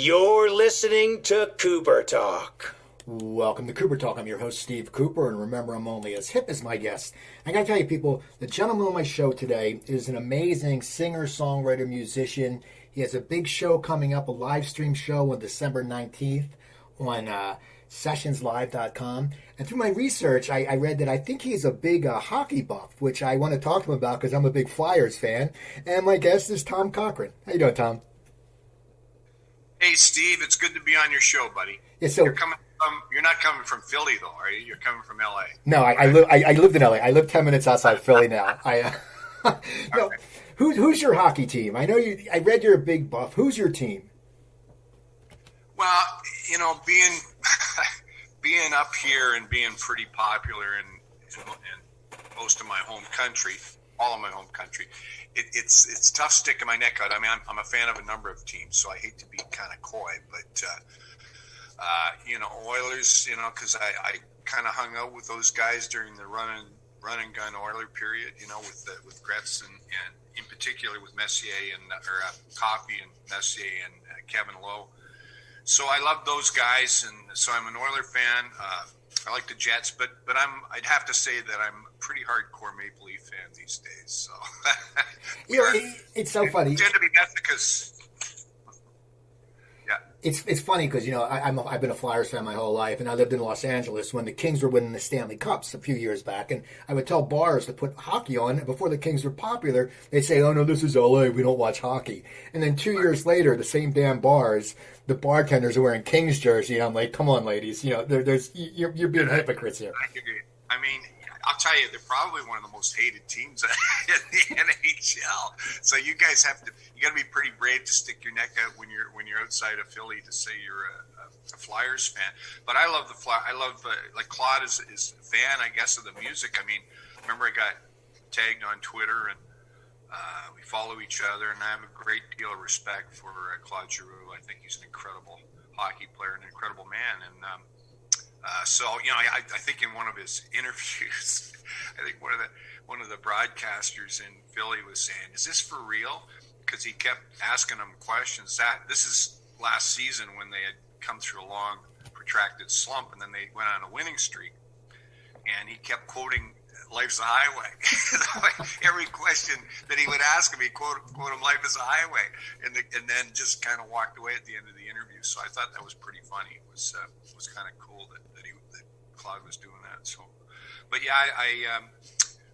You're listening to Cooper Talk. Welcome to Cooper Talk. I'm your host, Steve Cooper, and remember, I'm only as hip as my guest. I gotta tell you, people, the gentleman on my show today is an amazing singer, songwriter, musician. He has a big show coming up, a live stream show on December 19th on sessionslive.com. And through my research, I read that I think he's a big hockey buff, which I want to talk to him about because I'm a big Flyers fan. And my guest is Tom Cochrane. How you doing, Tom? Hey, Steve, it's good to be on your show, buddy. Yeah, so you're not coming from Philly, though, are you? You're coming from L.A. No, I lived in L.A. I live 10 minutes outside Philly now. No, okay. Who's your hockey team? I know you. I read you're a big buff. Who's your team? Well, you know, being up here and being pretty popular in most of my home country, all of my home country, it's tough sticking my neck out. I mean, I'm a fan of a number of teams, so I hate to be kind of coy, but you know, Oilers, you know, because I kind of hung out with those guys during the run and gun Oiler period, you know, with Gretz and in particular with Messier and Coffey and Messier and Kevin Lowe. So I love those guys, and so I'm an Oiler fan. I like the Jets, but I'd have to say that I'm a pretty hardcore Maple Leaf fan these days. So you know, it's so funny. I tend to be ethicus. Yeah, it's funny because, you know, I've been a Flyers fan my whole life, and I lived in Los Angeles when the Kings were winning the Stanley Cups a few years back, and I would tell bars to put hockey on. And before the Kings were popular, they'd say, "Oh no, this is LA, we don't watch hockey." And then 2 years later, the same damn bars, the bartenders are wearing Kings jersey, and I'm like, "Come on, ladies, you know, you're being hypocrites here." I mean, I'll tell you, they're probably one of the most hated teams in the NHL. So you guys got to be pretty brave to stick your neck out when you're outside of Philly to say you're a Flyers fan. But I love I love like Claude is a fan, I guess, of the music. I mean, remember I got tagged on Twitter, and we follow each other, and I have a great deal of respect for Claude Giroux. I think he's an incredible hockey player and an incredible man, and so, you know, I think in one of his interviews, I think one of the broadcasters in Philly was saying, "Is this for real?" Because he kept asking him questions. This is last season when they had come through a long, protracted slump, and then they went on a winning streak, and he kept quoting "Life's a Highway." Every question that he would ask him, he'd quote him "Life is a Highway," and then just kind of walked away at the end of the interview. So I thought that was pretty funny. It was kind of cool that Claude was doing that. So, but yeah,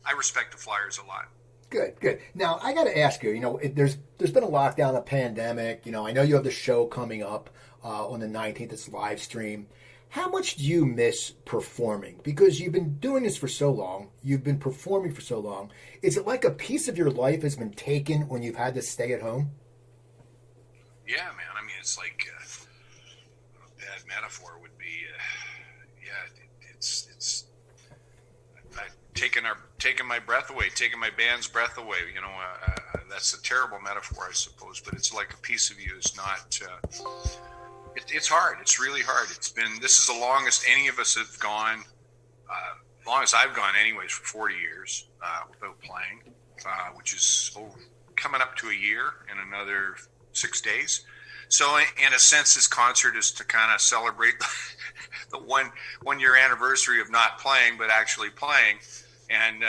I respect the Flyers a lot. Good. Now I got to ask you. You know, there's been a lockdown, a pandemic. You know, I know you have the show coming up on the 19th. It's live stream. How much do you miss performing? Because you've been doing this for so long. You've been performing for so long. Is it like a piece of your life has been taken when you've had to stay at home? Yeah, man. I mean, it's like a bad metaphor would be, it's taking my breath away, taking my band's breath away. You know, that's a terrible metaphor, I suppose, but it's like a piece of you is not. It's hard. It's really hard. This is the longest any of us have gone, longest I've gone anyways, for 40 years without playing, which is coming up to a year in another 6 days. So in a sense, this concert is to kind of celebrate the one year anniversary of not playing, but actually playing, and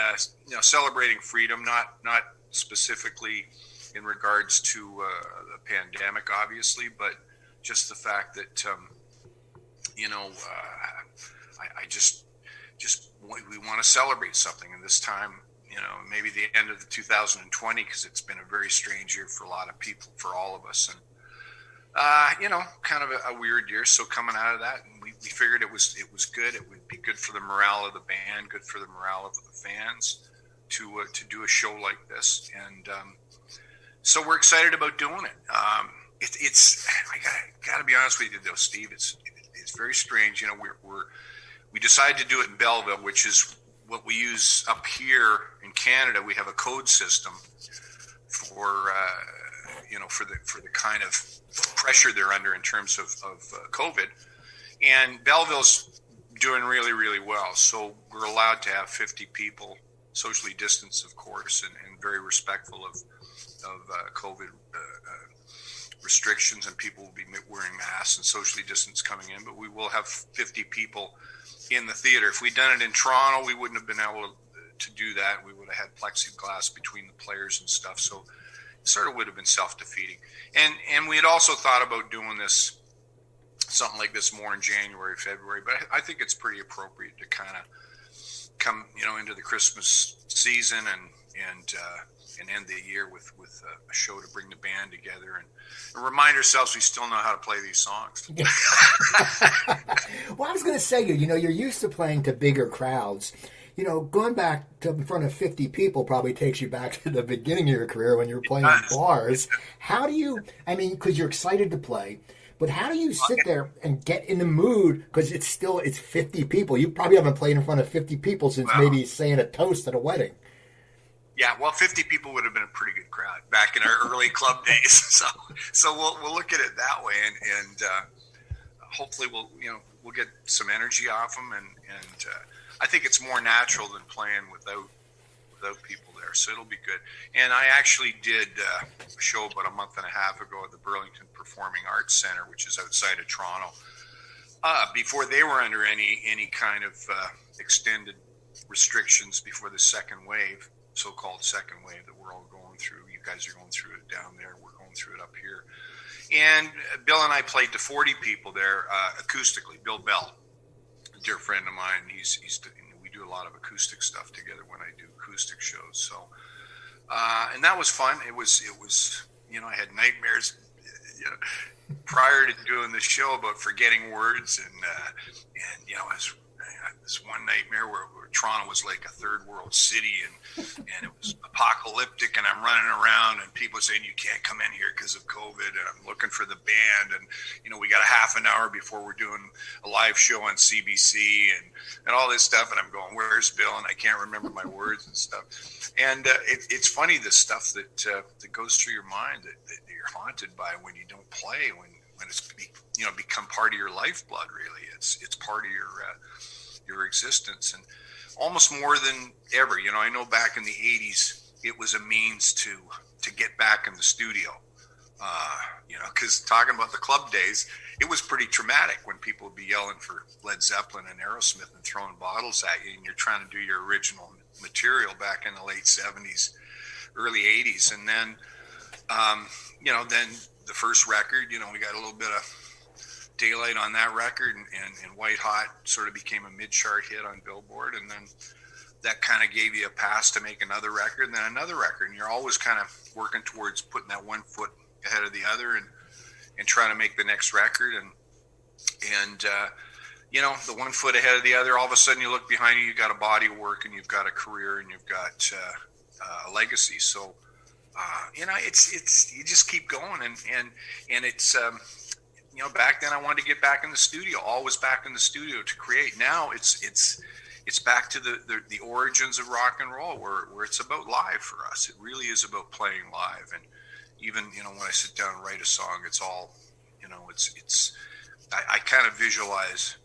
you know, celebrating freedom, not specifically in regards to the pandemic, obviously, but just the fact that you know, I just we want to celebrate something, and this time, you know, maybe the end of the 2020, because it's been a very strange year for a lot of people, for all of us, and you know, kind of a weird year. So coming out of that, and we figured it was good. It would be good for the morale of the band, good for the morale of the fans to do a show like this, and so we're excited about doing it. It's I gotta be honest with you though, Steve. It's very strange. You know, we decided to do it in Belleville, which is what we use up here in Canada. We have a code system for you know, for the kind of pressure they're under in terms of COVID, and Belleville's doing really, really well. So we're allowed to have 50 people, socially distanced, of course, and very respectful of COVID restrictions and people will be wearing masks and socially distanced coming in, but we will have 50 people in the theater. If we'd done it in Toronto, we wouldn't have been able to do that. We would have had plexiglass between the players and stuff, so it sort of would have been self-defeating. And we had also thought about doing this, something like this, more in January, February, but I think it's pretty appropriate to kind of come, into the Christmas season and end the year with a show to bring the band together and remind ourselves we still know how to play these songs. Well, I was going to say, you're used to playing to bigger crowds. Going back to in front of 50 people probably takes you back to the beginning of your career when you were playing in bars. How do you, because you're excited to play, but how do you sit there and get in the mood? Because it's 50 people. You probably haven't played in front of 50 people since maybe saying a toast at a wedding. Yeah, well, 50 people would have been a pretty good crowd back in our early club days. So we'll look at it that way, and hopefully we'll get some energy off them, and I think it's more natural than playing without people there, so it'll be good. And I actually did a show about a month and a half ago at the Burlington Performing Arts Center, which is outside of Toronto, before they were under any kind of extended restrictions before the second wave, so-called second wave that we're all going through. You guys are going through it down there. We're going through it up here. And Bill and I played to 40 people there acoustically. Bill Bell, a dear friend of mine, we do a lot of acoustic stuff together when I do acoustic shows. So, and that was fun. It was I had nightmares prior to doing the show about forgetting words, and this one nightmare where Toronto was like a third world city, and it was apocalyptic, and I'm running around and people saying you can't come in here because of COVID, and I'm looking for the band, and we got a half an hour before we're doing a live show on CBC and all this stuff, and I'm going, where's Bill? And I can't remember my words and stuff. And it's funny, the stuff that goes through your mind that you're haunted by when you don't play, when it's become part of your lifeblood. Really, it's part of your existence, and almost more than ever. I know back in the 80s, it was a means to get back in the studio. Because talking about the club days, it was pretty traumatic when people would be yelling for Led Zeppelin and Aerosmith and throwing bottles at you, and you're trying to do your original material back in the late 70s, early 80s. And then, then the first record, we got a little bit of daylight on that record, and White Hot sort of became a mid-chart hit on Billboard, and then that kind of gave you a pass to make another record, and then another record, and you're always kind of working towards putting that one foot ahead of the other and trying to make the next record, and the one foot ahead of the other, all of a sudden you look behind you, you've got a body of work, and you've got a career, and you've got a legacy. So it's you just keep going, and it's back then I wanted to get back in the studio, always back in the studio to create. Now it's back to the origins of rock and roll, where it's about live for us. It really is about playing live. And even, when I sit down and write a song, it's all, I kind of visualize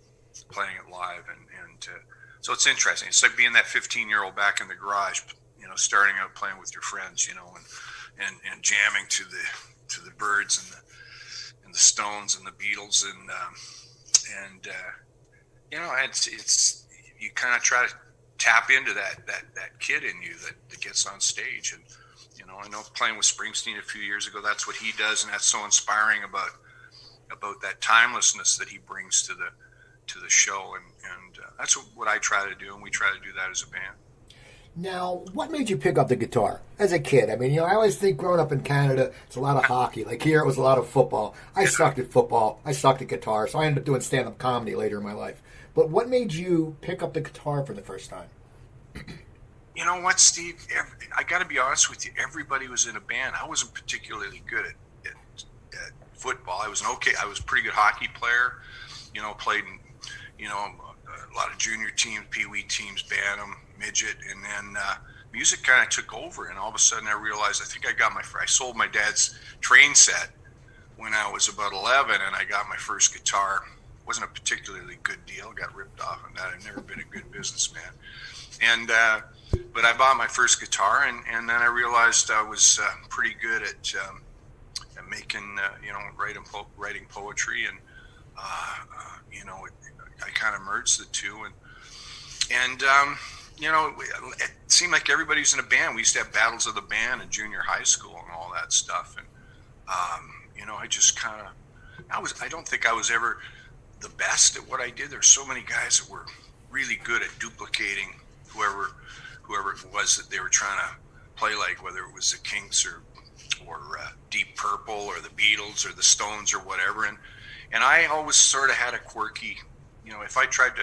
playing it live. And so it's interesting. It's like being that 15-year-old back in the garage, starting out playing with your friends, and jamming to the Byrds and the Stones and the Beatles, and it's you kind of try to tap into that kid in you that gets on stage. And I know playing with Springsteen a few years ago, that's what he does, and that's so inspiring about that timelessness that he brings to the show, and that's what I try to do, and we try to do that as a band. Now, what made you pick up the guitar as a kid? I mean, I always think growing up in Canada, it's a lot of hockey. Like here, it was a lot of football. I sucked at football. I sucked at guitar, so I ended up doing stand-up comedy later in my life. But what made you pick up the guitar for the first time? You know what, Steve? I got to be honest with you. Everybody was in a band. I wasn't particularly good at football. I was I was a pretty good hockey player. Played in, a lot of junior teams, pee-wee teams, bantam, midget, and then music kind of took over, and all of a sudden I realized I think I sold my dad's train set when I was about 11, and I got my first guitar. It wasn't a particularly good deal. Got ripped off on that. I've never been a good businessman, and but I bought my first guitar, and then I realized I was pretty good at and making, writing poetry, and I kind of merged the two, and it seemed like everybody was in a band. We used to have battles of the band in junior high school and all that stuff, and I just kind of, I don't think I was ever the best at what I did. There's so many guys that were really good at duplicating whoever it was that they were trying to play like, whether it was the Kinks or Deep Purple or the Beatles or the Stones or whatever. And I always sort of had a quirky, if I tried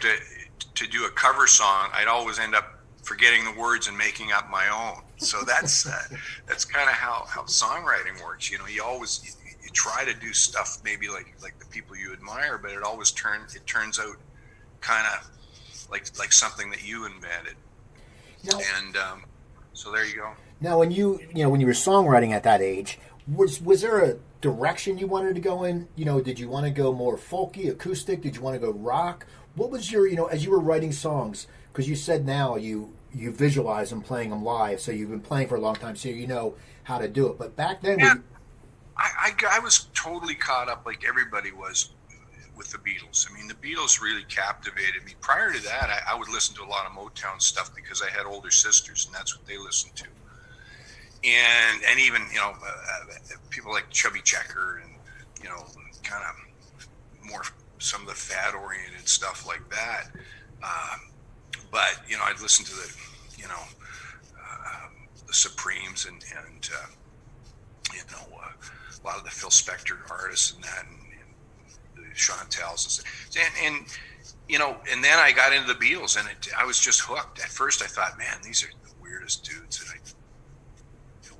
to do a cover song, I'd always end up forgetting the words and making up my own. So that's kind of how songwriting works. You try to do stuff maybe like the people you admire, but it always turns out kind of like something that you invented. Now, and so there you go. Now, when you were songwriting at that age, was there a direction you wanted to go in? Did you want to go more folky, acoustic? Did you want to go rock? What was your, as you were writing songs, because you said now you visualize them, playing them live, so you've been playing for a long time, so you know how to do it. But back then, I was totally caught up like everybody was with the Beatles. I mean, the Beatles really captivated me. Prior to that, I would listen to a lot of Motown stuff because I had older sisters, and that's what they listened to. And even, people like Chubby Checker and, kind of more some of the fad-oriented stuff like that. But, I'd listen to the Supremes and a lot of the Phil Spector artists and that, and the Chantels and then I got into the Beatles, and I was just hooked. At first I thought, man, these are the weirdest dudes, and I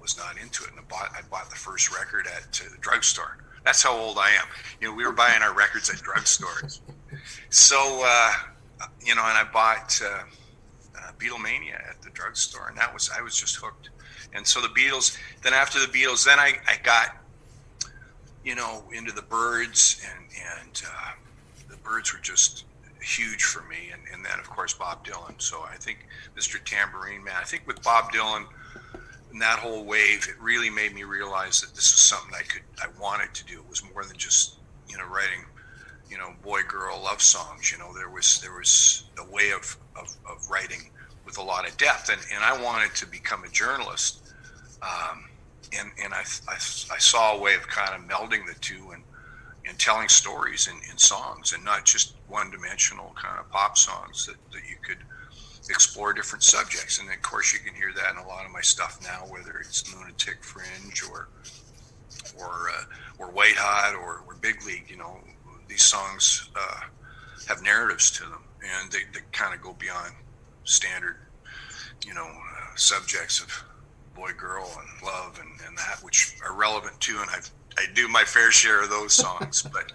was not into it. And I bought the first record at the drugstore. That's how old I am. We were buying our records at drugstores. So, and I bought Beatlemania at the drugstore, and I was just hooked. And so the Beatles, then after the Beatles, then I got, into the Byrds, and the Byrds were just huge for me. And then, of course, Bob Dylan. So I think Mr. Tambourine Man, I think with Bob Dylan and that whole wave, it really made me realize that this was something I wanted to do. It was more than just, writing, boy, girl love songs. There was a way of writing with a lot of depth, and I wanted to become a journalist. And I saw a way of kind of melding the two and telling stories in songs, and not just one-dimensional kind of pop songs that you could explore different subjects. And of course you can hear that in a lot of my stuff now, whether it's Lunatic Fringe or White Hot or Big League. These songs have narratives to them, and they kind of go beyond standard subjects of boy, girl, and love, and that, which are relevant too, and I do my fair share of those songs. But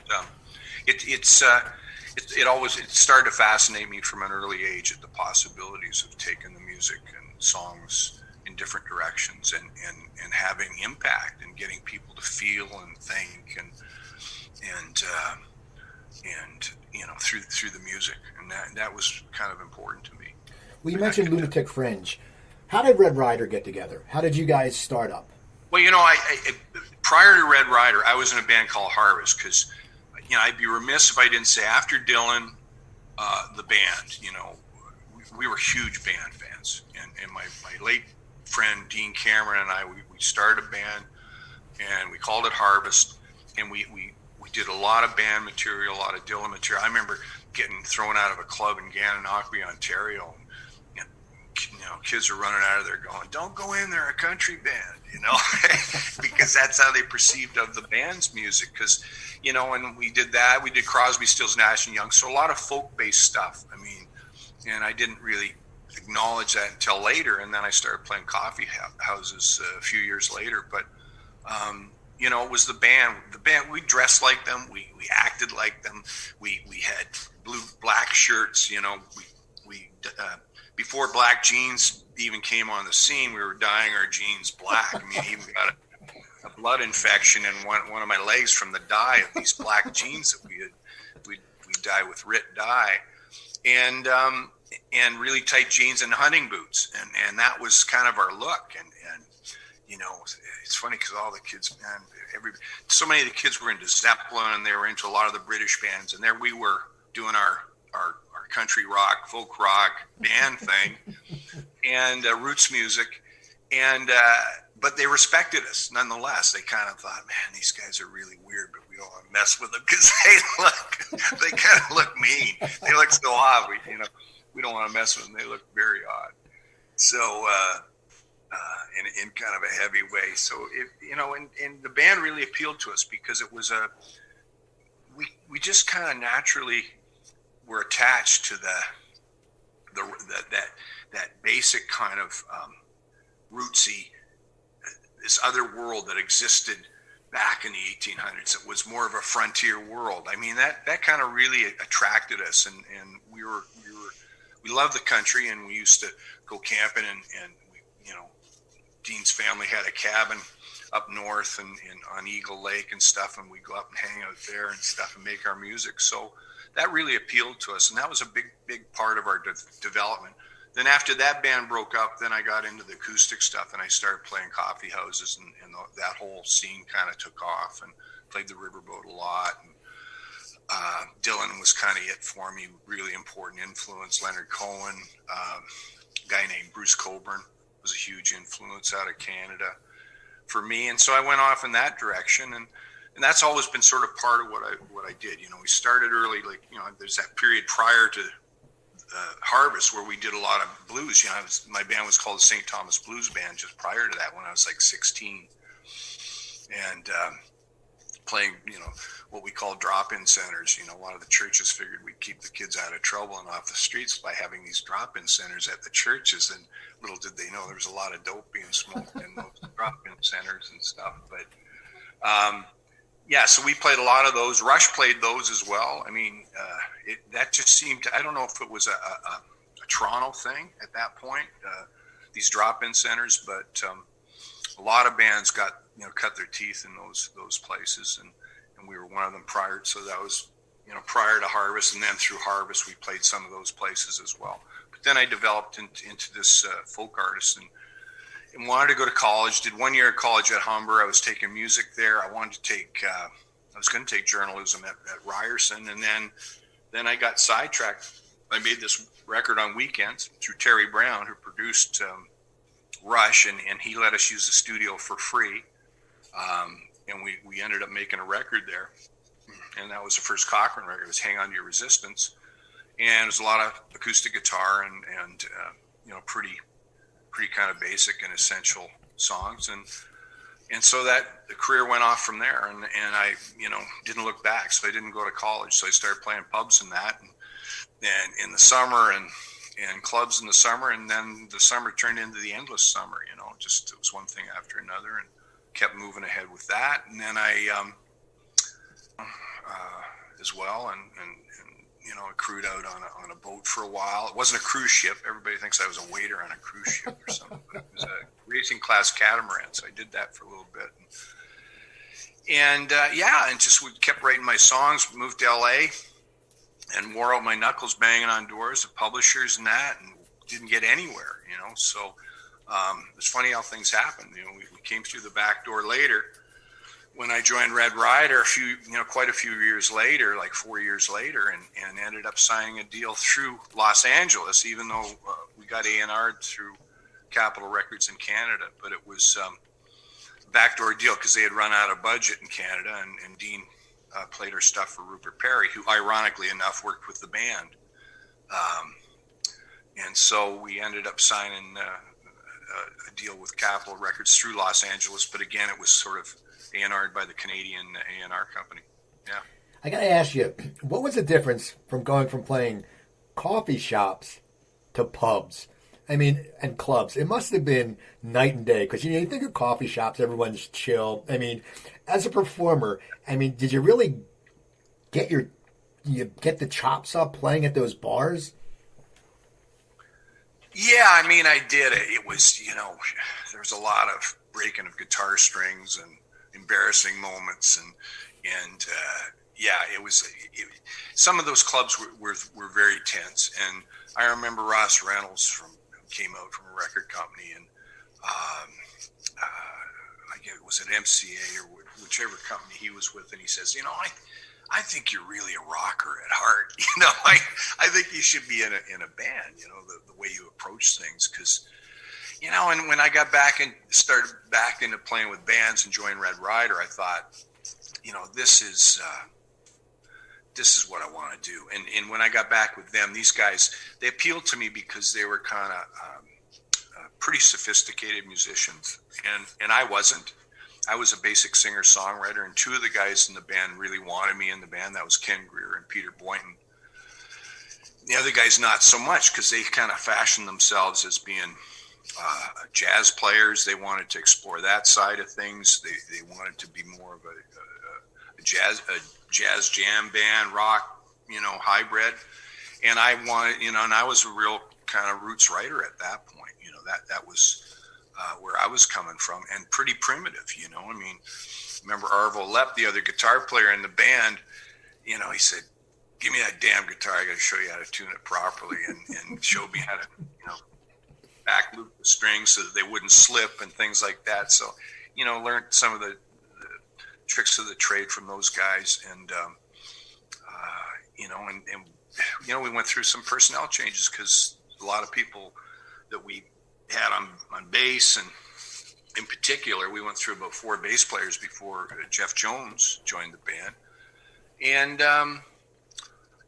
it started to fascinate me from an early age at the possibilities of taking the music and songs in different directions and having impact and getting people to feel and think and through the music, and that was kind of important to me. Well, you mentioned Lunatic Fringe. How did Red Rider get together? How did you guys start up? Well, I prior to Red Rider, I was in a band called Harvest, because I'd be remiss if I didn't say after Dylan, the band, we were huge band fans, and my late friend Dean Cameron and I, we started a band, and we called it Harvest, and we did a lot of band material, a lot of Dylan material. I remember getting thrown out of a club in Gananoque, Ontario. Kids are running out of there going, "Don't go in there, a country band," because that's how they perceived of the band's music. Because, and we did that. We did Crosby, Stills, Nash & Young. So a lot of folk-based stuff. And I didn't really acknowledge that until later. And then I started playing coffee houses a few years later. But, it was the band. The band, we dressed like them. We acted like them. We had black shirts, before black jeans even came on the scene, we were dyeing our jeans black. I even got a blood infection in one of my legs from the dye of these black jeans that we dye with Rit dye, and really tight jeans and hunting boots, and that was kind of our look. And it's funny because all the kids, man, so many of the kids were into Zeppelin, and they were into a lot of the British bands, and there we were doing our country rock, folk rock band thing, and roots music, and but they respected us nonetheless. They kind of thought, man, these guys are really weird, but we don't want to mess with them because they kind of look mean. They look so odd. We don't want to mess with them. They look very odd. So, in kind of a heavy way. So, and the band really appealed to us because it was we just kind of naturally were attached to that basic kind of rootsy, this other world that existed back in the 1800s. It was more of a frontier world. I mean, that kind of really attracted us, and we loved the country, and we used to go camping, and Dean's family had a cabin up north and on Eagle Lake and stuff, and we'd go up and hang out there and stuff and make our music. So that really appealed to us, and that was a big part of our development. Then after that band broke up, then I got into the acoustic stuff, and I started playing coffee houses, and that whole scene kind of took off, and played the Riverboat a lot. And Dylan was kind of it for me, really important influence. Leonard Cohen, a guy named Bruce Coburn was a huge influence out of Canada for me. And so I went off in that direction, and that's always been sort of part of what I did. We started early, there's that period prior to Harvest where we did a lot of blues. My band was called the St. Thomas Blues Band just prior to that, when I was like 16, and playing what we call drop-in centers. A lot of the churches figured we'd keep the kids out of trouble and off the streets by having these drop-in centers at the churches, and little did they know there was a lot of dope being smoked in those drop-in centers and stuff. But so we played a lot of those. Rush played those as well. I mean, that just seemed to, I don't know if it was a Toronto thing at that point, these drop-in centers, but a lot of bands got cut their teeth in those places, and we were one of them prior. So that was prior to Harvest, and then through Harvest we played some of those places as well. But then I developed into this folk artist, and wanted to go to college. Did 1 year of college at Humber. I was taking music there. I wanted to take I was going to take journalism at Ryerson, and then I got sidetracked. I made this record on weekends through Terry Brown, who produced Rush, and he let us use the studio for free. And we ended up making a record there, and that was the first Cochrane record. It was "Hang On to Your Resistance," and it was a lot of acoustic guitar and pretty kind of basic and essential songs, and so that the career went off from there, and I didn't look back. So I didn't go to college, so I started playing pubs and that, and in the summer and clubs in the summer, and then the summer turned into the endless summer. Just it was one thing after another, and kept moving ahead with that. And then I as well, and I crewed out on a boat for a while. It wasn't a cruise ship. Everybody thinks I was a waiter on a cruise ship or something, but it was a racing class catamaran. So I did that for a little bit, and just kept writing my songs. Moved to LA, and wore out my knuckles banging on doors of publishers and that, and didn't get anywhere. So it's funny how things happen. We came through the back door later when I joined Red Rider quite a few years later, like 4 years later, and ended up signing a deal through Los Angeles, even though we got A&R'd through Capitol Records in Canada. But it was a backdoor deal because they had run out of budget in Canada, and Dean played our stuff for Rupert Perry, who ironically enough worked with the band. And so we ended up signing a deal with Capitol Records through Los Angeles, but again, it was sort of A&R'd by the Canadian A&R company. Yeah. I got to ask you, what was the difference from going from playing coffee shops to pubs? I mean, and clubs. It must have been night and day, because you think of coffee shops, everyone's chill. I mean, as a performer, did you really get the chops up playing at those bars? Yeah, I did. It was, there was a lot of breaking of guitar strings and embarrassing moments, and it was. Some of those clubs were very tense, and I remember Ross Reynolds came out from a record company, and was it MCA or whichever company he was with, and he says, I think you're really a rocker at heart. I think you should be in a band. The way you approach things, because and when I got back and started back into playing with bands and joined Red Rider, I thought, this is what I want to do. And when I got back with them, these guys, they appealed to me because they were kind of pretty sophisticated musicians, and I wasn't. I was a basic singer-songwriter, and two of the guys in the band really wanted me in the band. That was Ken Greer and Peter Boynton. The other guys not so much, because they kind of fashioned themselves as being jazz players. They wanted to explore that side of things. They wanted to be more of a jazz jam band, rock, hybrid. And I wanted, and I was a real kind of roots writer at that point. That was where I was coming from, and pretty primitive. Remember Arvo Lepp, the other guitar player in the band, he said, "Give me that damn guitar. I got to show you how to tune it properly," and showed me how to, back loop the strings so that they wouldn't slip and things like that. So, learned some of the tricks of the trade from those guys, and we went through some personnel changes, because a lot of people that we had on bass, and in particular, we went through about 4 bass players before Jeff Jones joined the band, and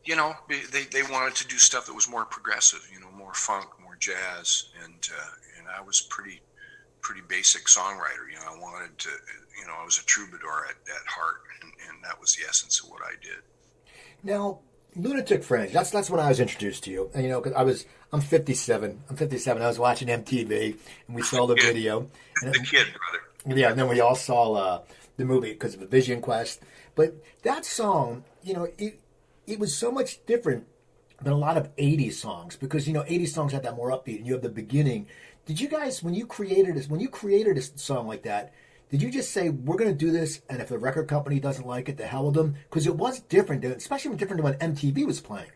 they wanted to do stuff that was more progressive, more funk, more jazz, and I was pretty basic songwriter. I wanted to, I was a troubadour at heart, and that was the essence of what I did. Now, Lunatic Fringe, that's when I was introduced to you. And, because I'm 57. I was watching MTV, and we saw the video. And the kid, brother. Yeah, and then we all saw the movie because of the Vision Quest. But that song, it was so much different than a lot of 80s songs, because, 80s songs had that more upbeat, and you have the beginning. Did you guys, when you created a song like that, did you just say, we're going to do this, and if the record company doesn't like it, to hell with them? Because it was different, especially different than when MTV was playing.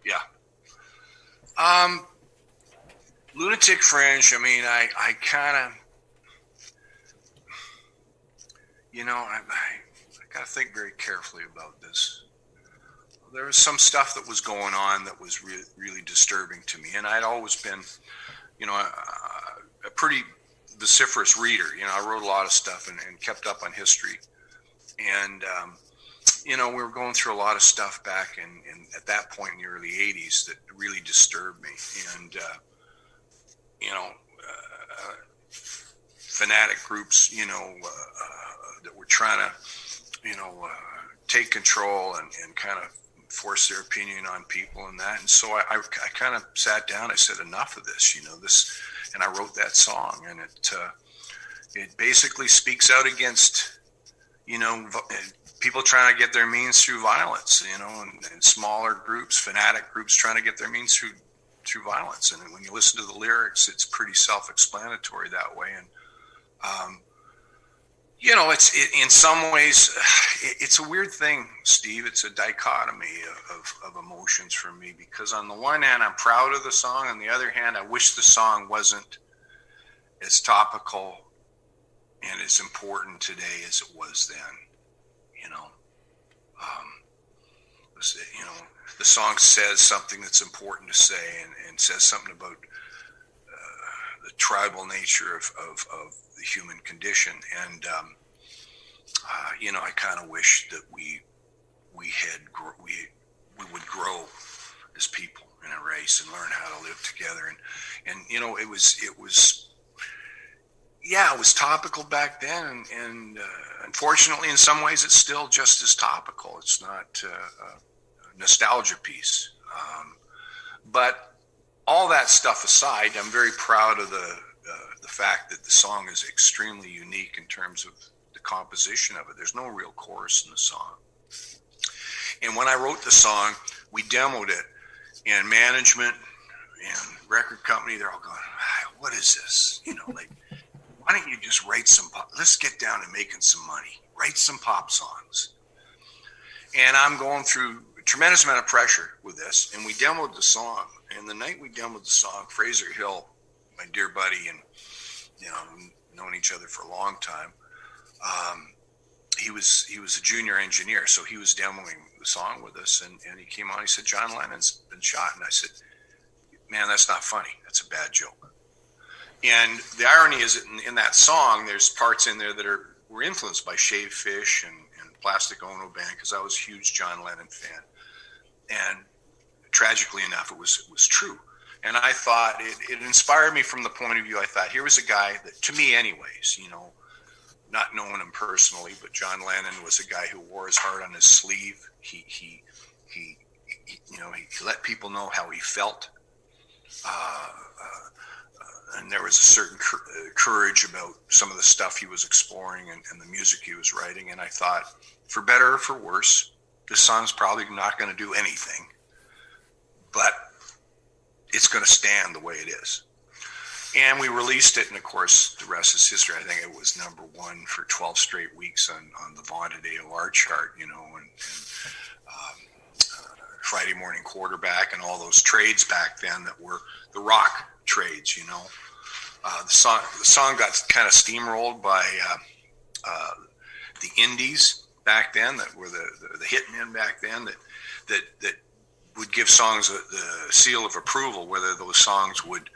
Yeah. Lunatic Fringe, I kind of, I got to think very carefully about this. There was some stuff that was going on that was really disturbing to me, and I'd always been, a pretty vociferous reader. I wrote a lot of stuff and kept up on history, and we were going through a lot of stuff back in at that point in the early 80s that really disturbed me, and fanatic groups that were trying to take control and kind of force their opinion on people and that. And so I kind of sat down. I said, enough of this, and I wrote that song, and it basically speaks out against, people trying to get their means through violence, and smaller groups, fanatic groups trying to get their means through violence. And when you listen to the lyrics, it's pretty self-explanatory that way. And, in some ways, it's a weird thing, Steve. It's a dichotomy of emotions for me, because on the one hand, I'm proud of the song. On the other hand, I wish the song wasn't as topical and as important today as it was then. The song says something that's important to say, and says something about the tribal nature of the human condition. And, I kind of wish that we would grow as people in a race and learn how to live together. And it was topical back then. And unfortunately, in some ways, it's still just as topical. It's not a nostalgia piece. But all that stuff aside, I'm very proud of the fact that the song is extremely unique in terms of the composition of it. There's no real chorus in the song. And when I wrote the song, we demoed it, and management and record company, they're all going, what is this? Why don't you just write some pop? Let's get down to making some money. Write some pop songs. And I'm going through a tremendous amount of pressure with this, and we demoed the song. And the night we demoed the song, Fraser Hill, my dear buddy, and known each other for a long time, he was a junior engineer, so he was demoing the song with us, and he came on. He said, "John Lennon's been shot," and I said, "Man, that's not funny. That's a bad joke." And the irony is that in that song, there's parts in there that were influenced by Shaved Fish and Plastic Ono Band, because I was a huge John Lennon fan. And tragically enough, it was true. And I thought it inspired me from the point of view. I thought, here was a guy that, to me anyways, not knowing him personally, but John Lennon was a guy who wore his heart on his sleeve. He let people know how he felt. And there was a certain courage about some of the stuff he was exploring and the music he was writing. And I thought, for better or for worse, this song's probably not going to do anything, but it's going to stand the way it is. And we released it, and of course, the rest is history. I think it was number one for 12 straight weeks on the vaunted AOR chart, and Friday Morning Quarterback and all those trades back then that were the rock trades, The song got kind of steamrolled by the indies back then, that were the hitmen back then, that would give songs the seal of approval, whether those songs would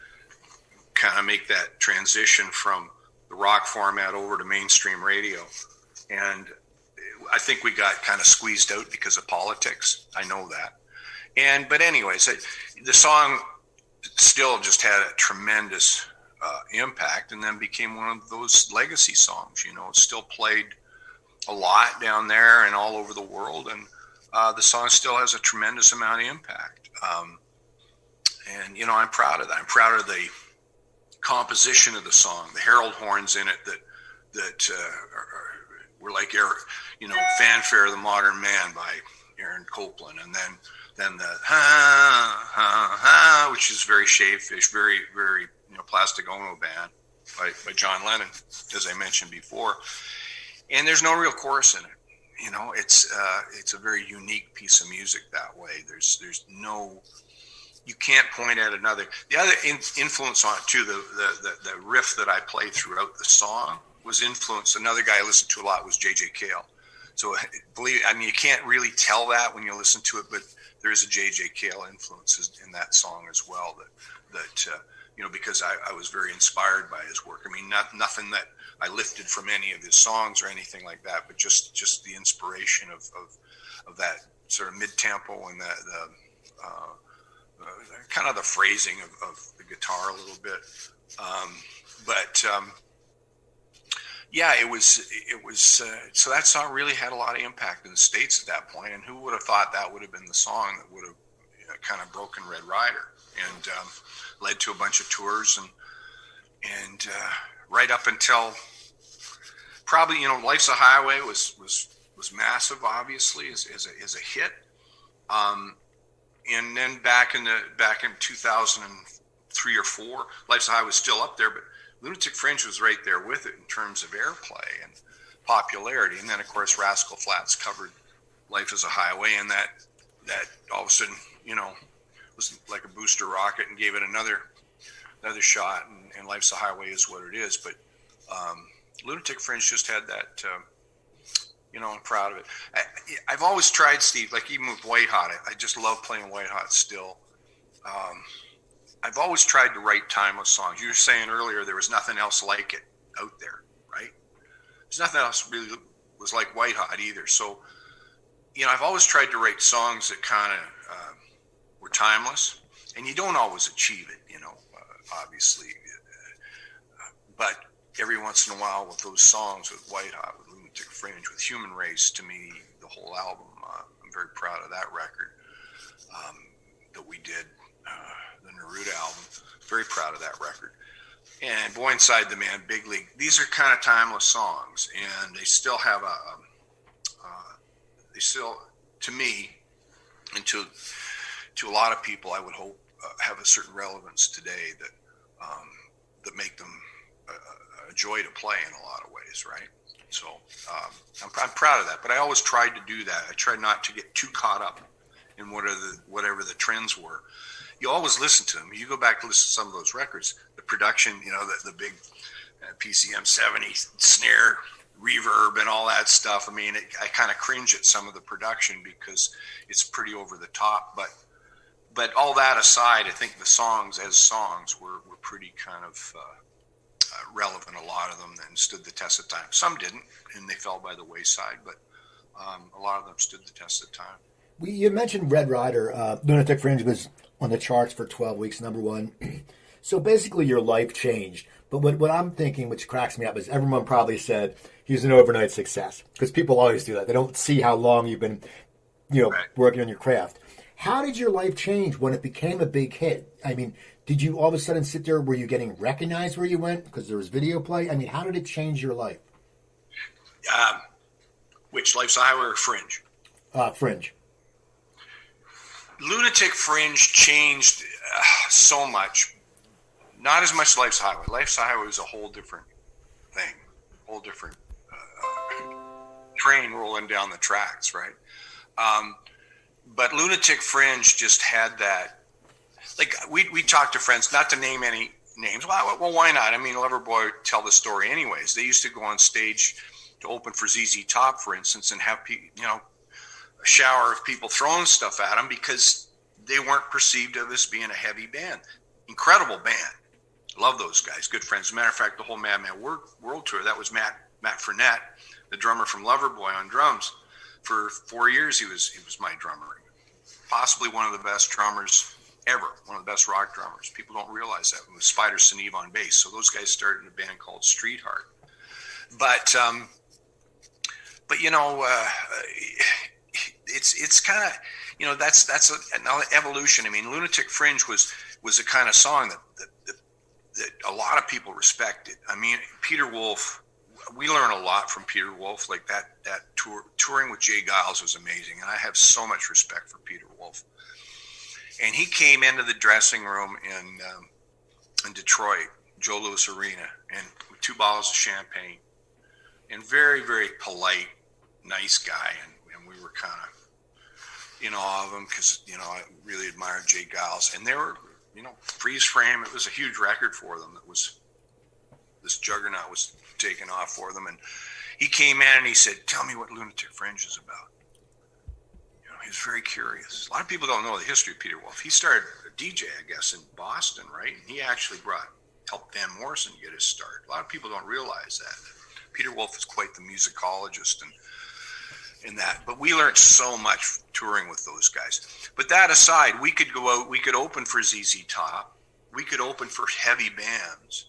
kind of make that transition from the rock format over to mainstream radio. And I think we got kind of squeezed out because of politics. I know that. But anyways, the song still just had a tremendous impact, and then became one of those legacy songs. It's still played a lot down there and all over the world, and the song still has a tremendous amount of impact. And I'm proud of that. I'm proud of the composition of the song, the herald horns in it that were like Fanfare of the Modern Man by Aaron Copland, and then the ha ha ha, which is very Shaved Fish, very very Plastic Ono Band by John Lennon, as I mentioned before. And there's no real chorus in it. It's a very unique piece of music that way. There's no, you can't point at another. The other influence on it too, the riff that I play throughout the song was influenced. Another guy I listened to a lot was J.J. Cale. So you can't really tell that when you listen to it, but there is a J.J. Cale influence in that song as well. That because I was very inspired by his work. Nothing that I lifted from any of his songs or anything like that, but just the inspiration of that sort of mid-tempo and the kind of the phrasing of the guitar a little bit. It was so that song really had a lot of impact in the States at that point. And who would have thought that would have been the song that would have kind of broken Red Rider and led to a bunch of tours and right up until probably Life's a Highway was massive, obviously, as a hit. And then back in 2003 or 4, Life's a Highway was still up there, but Lunatic Fringe was right there with it in terms of airplay and popularity. And then of course Rascal Flatts covered Life is a Highway, and that all of a sudden was like a booster rocket and gave it another shot, and Life's a Highway is what it is. But Lunatic Fringe just had that, I'm proud of it. I've always tried, Steve, like even with White Hot, I just love playing White Hot still. I've always tried to write timeless songs. You were saying earlier there was nothing else like it out there, right? There's nothing else really was like White Hot either. So, I've always tried to write songs that kind of were timeless, and you don't always achieve it, obviously. But every once in a while with those songs, with White Hot, with Lunatic Fringe, with Human Race, to me, the whole album, I'm very proud of that record that we did, the Neruda album. Very proud of that record. And Boy Inside the Man, Big League. These are kind of timeless songs, and they still have to me, and to a lot of people, I would hope, have a certain relevance today that make them a joy to play in a lot of ways, right? So I'm proud of that. But I always tried to do that. I tried not to get too caught up in whatever the trends were. You always listen to them. You go back to listen to some of those records, the production, the big PCM 70 snare reverb and all that stuff. I mean, I kind of cringe at some of the production because it's pretty over the top. But all that aside, I think the songs were pretty kind of relevant. A lot of them then stood the test of time. Some didn't, and they fell by the wayside. But a lot of them stood the test of time. You mentioned Red Rider. Lunatic Fringe was on the charts for 12 weeks, #1. So basically your life changed. But what I'm thinking, which cracks me up, is everyone probably said he's an overnight success. Because people always do that. They don't see how long you've been, Right. working on your craft. How did your life change when it became a big hit? I mean, did you all of a sudden sit there? Were you getting recognized where you went because there was video play? I mean, how did it change your life? Which, Life's a Highway or Fringe? Fringe. Lunatic Fringe changed so much. Not as much Life's a Highway. Life's a Highway was a whole different thing, whole different train rolling down the tracks, right? But Lunatic Fringe just had that. Like we talked to friends, not to name any names. Well, why not? I mean, Loverboy would tell the story anyways. They used to go on stage to open for ZZ Top, for instance, and have a shower of people throwing stuff at them because they weren't perceived of as being a heavy band. Incredible band. Love those guys. Good friends. As a matter of fact, the whole Madman World Tour, that was Matt Fournette, the drummer from Loverboy, on drums. For 4 years, he was my drummer. Possibly one of the best drummers ever. One of the best rock drummers. People don't realize that. With Spider Seneve on bass. So those guys started a band called Street Heart. But it's kind of, that's another evolution. I mean, Lunatic Fringe was a kind of song that a lot of people respected. I mean, Peter Wolf, we learn a lot from Peter Wolf. Like that touring with Jay Giles was amazing, and I have so much respect for Peter Wolf. And he came into the dressing room in Detroit, Joe Louis Arena, and with 2 bottles of champagne, and very, very polite, nice guy, and we were kind of in awe of him because I really admired Jay Giles, and they were Freeze Frame. It was a huge record for them. It was this juggernaut was taken off for them, and he came in and he said, "Tell me what Lunatic Fringe is about." He was very curious. A lot of people don't know the history of Peter Wolf. He started a DJ, I guess, in Boston, right? And he actually helped Van Morrison get his start. A lot of people don't realize that. Peter Wolf is quite the musicologist and in that. But we learned so much touring with those guys. But that aside, we could go out, we could open for ZZ Top. We could open for heavy bands.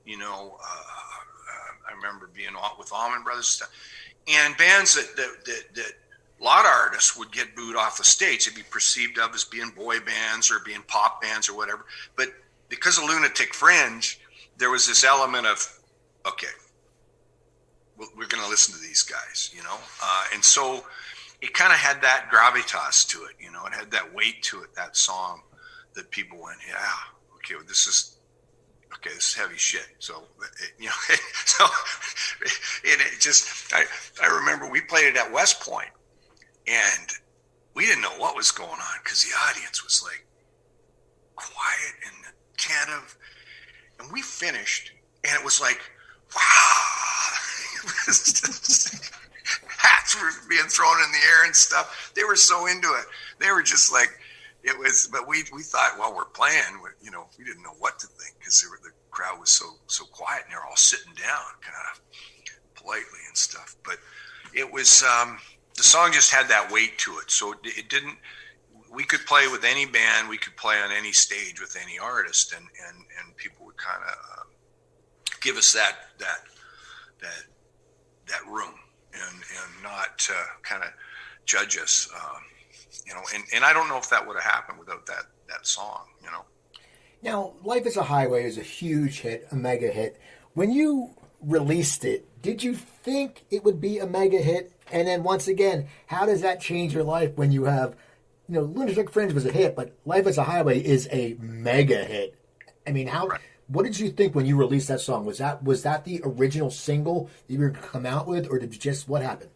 I remember being with Allman Brothers stuff. And bands that a lot of artists would get booed off the stage. They'd be perceived of as being boy bands or being pop bands or whatever. But because of Lunatic Fringe, there was this element of, okay, we're going to listen to these guys, and so it kind of had that gravitas to it, it had that weight to it, that song that people went, yeah, okay, well, this is heavy shit. So, so it just, I remember we played it at West Point and we didn't know what was going on because the audience was like quiet and attentive, and we finished and it was like, wow. Hats were being thrown in the air and stuff. They were so into it. They were just like, it was. But we thought, well, we're playing. We didn't know what to think because the crowd was so quiet and they're all sitting down, kind of politely and stuff. But it was the song just had that weight to it. So it didn't. We could play with any band. We could play on any stage with any artist, and people would kind of give us that room and not kind of judge us, and I don't know if that would have happened without that song, Now, Life is a Highway is a huge hit, a mega hit. When you released it, did you think it would be a mega hit? And then once again, how does that change your life when you have, Lunatic Fringe was a hit, but Life is a Highway is a mega hit? I mean, Right. What did you think when you released that song? Was that the original single that you were going to come out with, or did you what happened?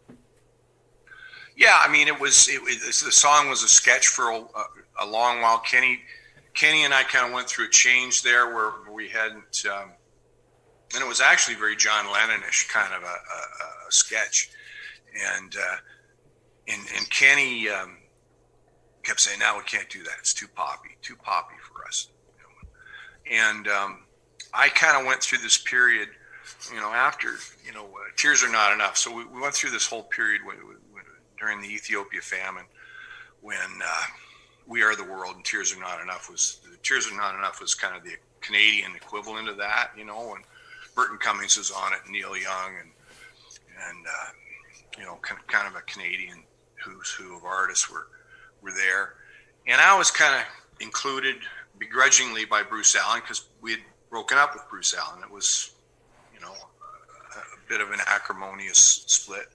Yeah, I mean, the song was a sketch for a long while. Kenny and I kind of went through a change there where we hadn't And it was actually very John Lennon-ish kind of a sketch. And Kenny kept saying, "No, we can't do that. It's too poppy for us." And I kind of went through this period, after, Tears Are Not Enough. So we went through this whole period during the Ethiopia famine when We Are the World and Tears Are Not Enough was kind of the Canadian equivalent of that, and Burton Cummings was on it, and Neil Young, and kind of a Canadian who's who of artists were there. And I was kind of included begrudgingly by Bruce Allen because we had broken up with Bruce Allen. It was, a bit of an acrimonious split.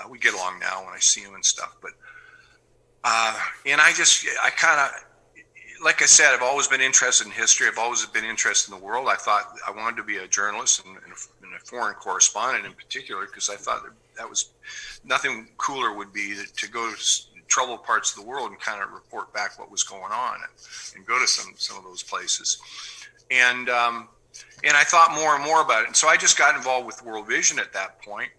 We get along now when I see him and stuff, but and I kind of, like I said, I've always been interested in history. I've always been interested in the world. I thought I wanted to be a journalist and a foreign correspondent in particular, because I thought that was nothing cooler would be to go to troubled parts of the world and kind of report back what was going on and go to some of those places. And I thought more and more about it. And so I just got involved with World Vision at that point,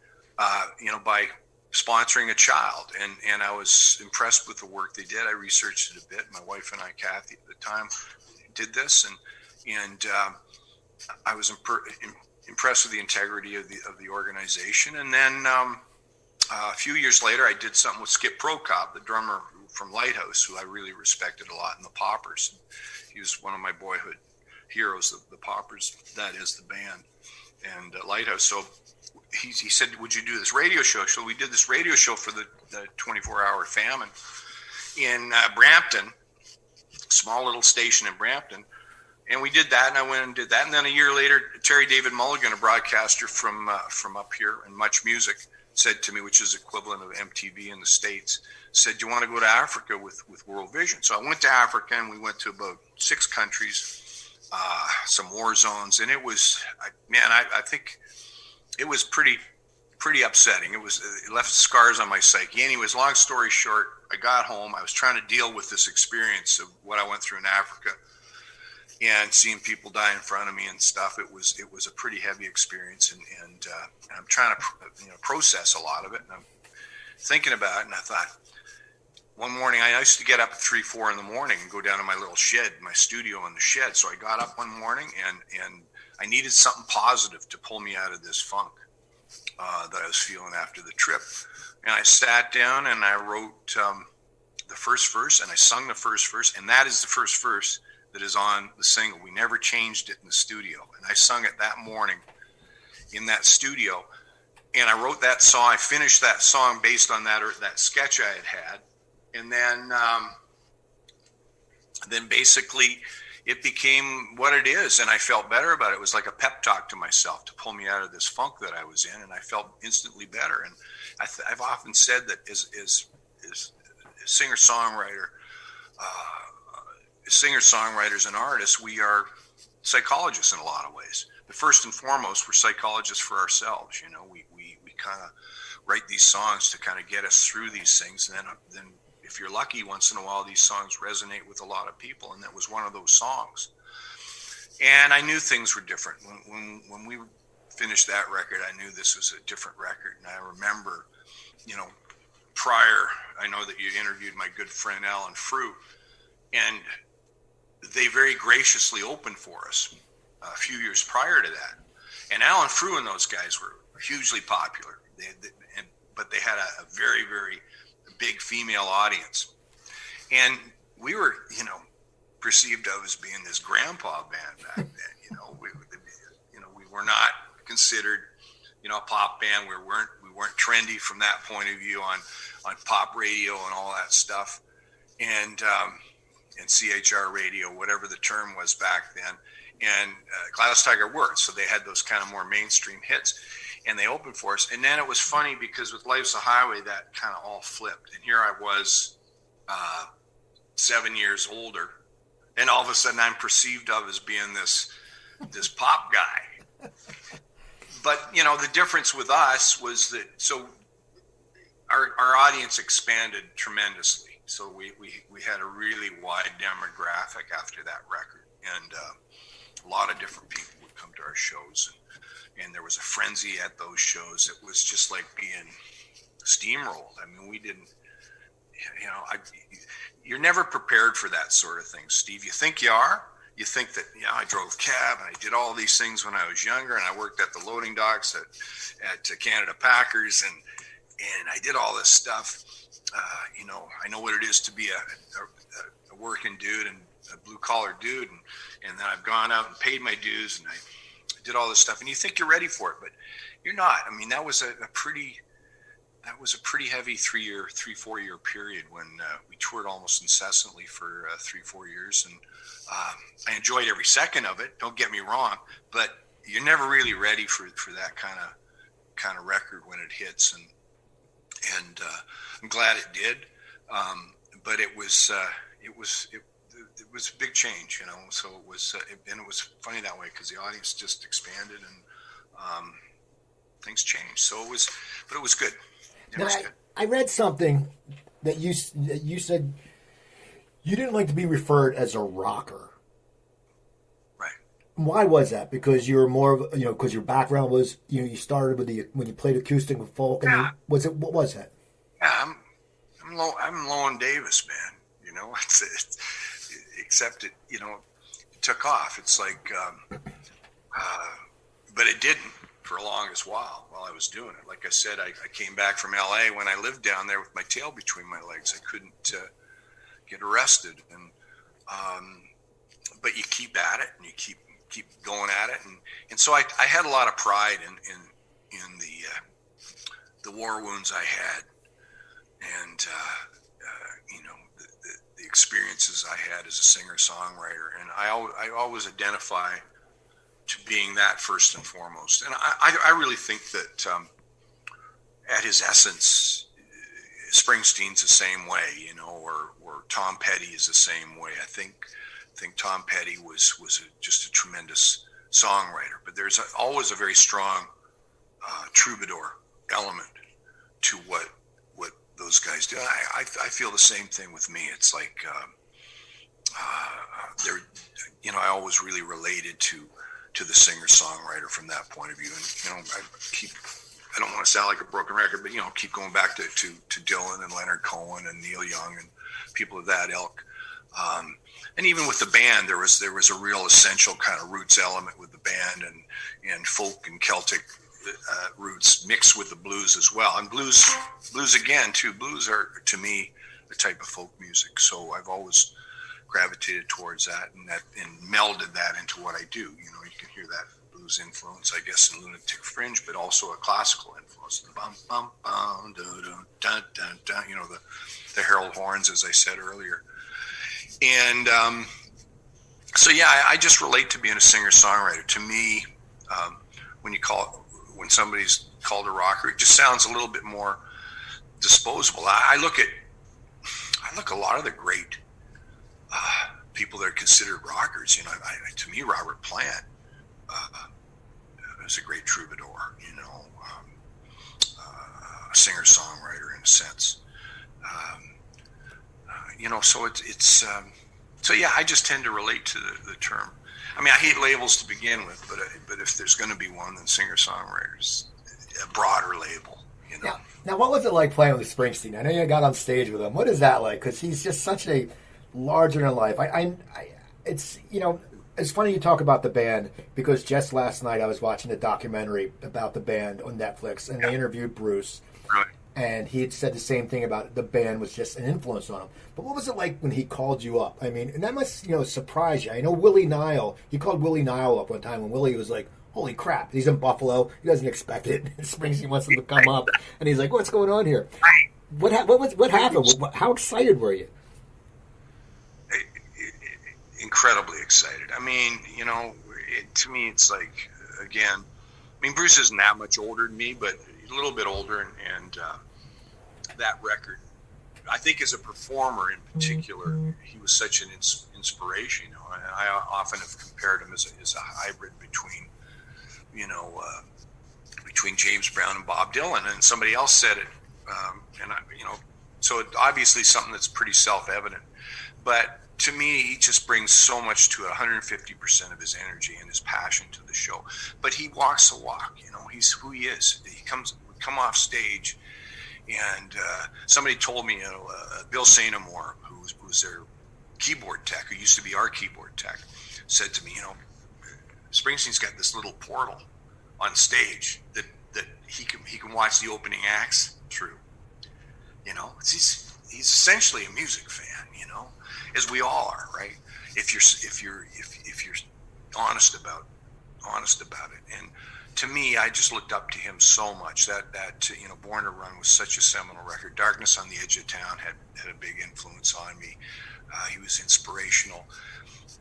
by sponsoring a child. And I was impressed with the work they did. I researched it a bit. My wife and I, Kathy, at the time, did this. And I was impressed with the integrity of the organization. And then a few years later, I did something with Skip Prokop, the drummer from Lighthouse, who I really respected a lot in the Poppers. He was one of my boyhood heroes, the Poppers, that is the band, and Lighthouse. So he said, "Would you do this radio show?" So we did this radio show for the 24-hour famine in Brampton, small little station in Brampton. And we did that, and I went and did that. And then a year later, Terry David Mulligan, a broadcaster from up here in Much Music, said to me, which is equivalent of MTV in the States, said, "Do you want to go to Africa with World Vision?" So I went to Africa, and we went to about 6 countries, some war zones. And it was, I think it was pretty upsetting. It left scars on my psyche. Anyways, long story short, I got home. I was trying to deal with this experience of what I went through in Africa and seeing people die in front of me and stuff. It was a pretty heavy experience, and I'm trying to process a lot of it, and I'm thinking about it. And I thought, one morning, I used to get up at 3-4 in the morning and go down to my little shed, my studio in the shed. So I got up one morning, and I needed something positive to pull me out of this funk that I was feeling after the trip. And I sat down and I wrote the first verse, and I sung the first verse, and that is the first verse that is on the single. We never changed it in the studio. And I sung it that morning in that studio. And I wrote that song. I finished that song based on that sketch I had. And then basically it became what it is. And I felt better about it. It was like a pep talk to myself to pull me out of this funk that I was in. And I felt instantly better. And I've often said that as singer-songwriters and artists, we are psychologists in a lot of ways. But first and foremost, we're psychologists for ourselves. We kind of write these songs to kind of get us through these things. And then if you're lucky, once in a while, these songs resonate with a lot of people. And that was one of those songs. And I knew things were different. When we finished that record, I knew this was a different record. And I remember, prior, I know that you interviewed my good friend Alan Frew, and they very graciously opened for us a few years prior to that. And Alan Frew and those guys were hugely popular, but they had a very, very big female audience. And we were, perceived of as being this grandpa band back then. We were not considered, a pop band. We weren't trendy from that point of view on pop radio and all that stuff. And CHR radio, whatever the term was back then. And Gladys Tiger were. So they had those kind of more mainstream hits. And they opened for us. And then it was funny because with Life's a Highway, that kind of all flipped. And here I was 7 years older. And all of a sudden I'm perceived of as being this pop guy. But, the difference with us was that, so our audience expanded tremendously. So we had a really wide demographic after that record. And a lot of different people would come to our shows. and there was a frenzy at those shows. It was just like being steamrolled. I mean, we didn't, you're never prepared for that sort of thing, Steve. You think you are. You think that, I drove cab and I did all these things when I was younger, and I worked at the loading docks at Canada Packers, and I did all this stuff. I know what it is to be a working dude and a blue collar dude, and then I've gone out and paid my dues, and I did all this stuff, and you think you're ready for it, but you're not. I mean, that was a pretty heavy 4 year period when we toured almost incessantly for 3-4 years, and I enjoyed every second of it. Don't get me wrong, but you're never really ready for that kind of record when it hits, and I'm glad it did. But it was a big change, So it was, and it was funny that way because the audience just expanded and things changed. So it was good. Now, I read something that you said you didn't like to be referred as a rocker. Right. Why was that? Because you were more of, because your background was, you started with when you played acoustic and folk. Yeah. What was that? Yeah, I'm Lowen Davis, man. Except it took off. It's like, but it didn't for a longest while I was doing it. Like I said, I came back from LA when I lived down there with my tail between my legs. I couldn't get arrested, and but you keep at it and you keep going at it, and so I had a lot of pride in the war wounds I had, and the experiences I had as a singer-songwriter, and I always identify to being that first and foremost. And I really think that at his essence, Springsteen's the same way, or Tom Petty is the same way. I think Tom Petty was just a tremendous songwriter, but there's always a very strong troubadour element to what those guys do. I feel the same thing with me. It's like I always really related to the singer-songwriter from that point of view. And I don't want to sound like a broken record, but keep going back to Dylan and Leonard Cohen and Neil Young and people of that ilk. And even with the band, there was a real essential kind of roots element with the band, and folk and Celtic roots mixed with the blues as well. And blues again too. Blues are, to me, a type of folk music. So I've always gravitated towards that and melded that into what I do. You can hear that blues influence, I guess, in Lunatic Fringe, but also a classical influence. The bum bum bum dun dun dun dun. The Harold horns, as I said earlier. And so yeah, I just relate to being a singer-songwriter. To me, when somebody's called a rocker, it just sounds a little bit more disposable. I look a lot of the great people that are considered rockers. To me, Robert Plant is a great troubadour. A singer-songwriter in a sense. So it's so yeah. I just tend to relate to the term. I mean, I hate labels to begin with, but if there's going to be one, then singer-songwriters, a broader label. Now, what was it like playing with Springsteen? I know you got on stage with him. What is that like? Because he's just such a larger than life. It's it's funny you talk about the band, because just last night I was watching a documentary about the band on Netflix, and they interviewed Bruce. Right. And he had said the same thing about the band was just an influence on him. But what was it like when he called you up? I mean, and that must, surprise you. I know Willie Nile, he called Willie Nile up one time when Willie was like, holy crap, he's in Buffalo. He doesn't expect it. Springsteen wants him to come up. And he's like, what's going on here? What happened? How excited were you? Incredibly excited. I mean, to me, it's like, again, Bruce isn't that much older than me, but a little bit older, and that record, I think as a performer in particular, he was such an inspiration. I often have compared him as a hybrid between James Brown and Bob Dylan, and somebody else said it, so it, obviously something that's pretty self-evident. But to me, he just brings so much to it, 150% of his energy and his passion to the show. But he walks the walk, you know, he's who he is. We come off stage, and somebody told me, you know, Bill Sainamore, who was their keyboard tech, who used to be our keyboard tech, said to me, you know, Springsteen's got this little portal on stage that he can watch the opening acts through. You know, he's essentially a music fan, you know, as we all are, right? If you're honest about it. And to me, I just looked up to him so much. That you know, Born to Run was such a seminal record. Darkness on the Edge of Town had a big influence on me. He was inspirational,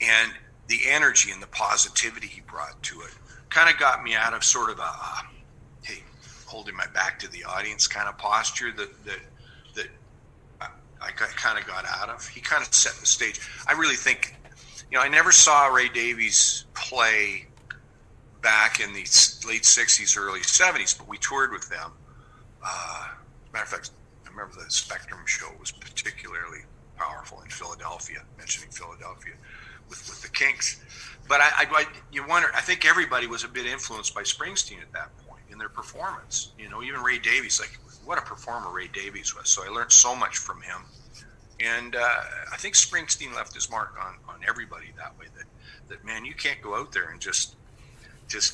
and the energy and the positivity he brought to it kind of got me out of sort of a hey, holding my back to the audience kind of posture that I kind of got out of. He kind of set the stage. I really think, you know, I never saw Ray Davies play back in the late 60s, early 70s, but we toured with them. As a matter of fact, I remember the Spectrum show was particularly powerful in Philadelphia, mentioning Philadelphia with the Kinks. But you wonder, I think everybody was a bit influenced by Springsteen at that point in their performance. You know, even Ray Davies, like, what a performer Ray Davies was. So I learned so much from him. And I think Springsteen left his mark on everybody that way, that man, you can't go out there and just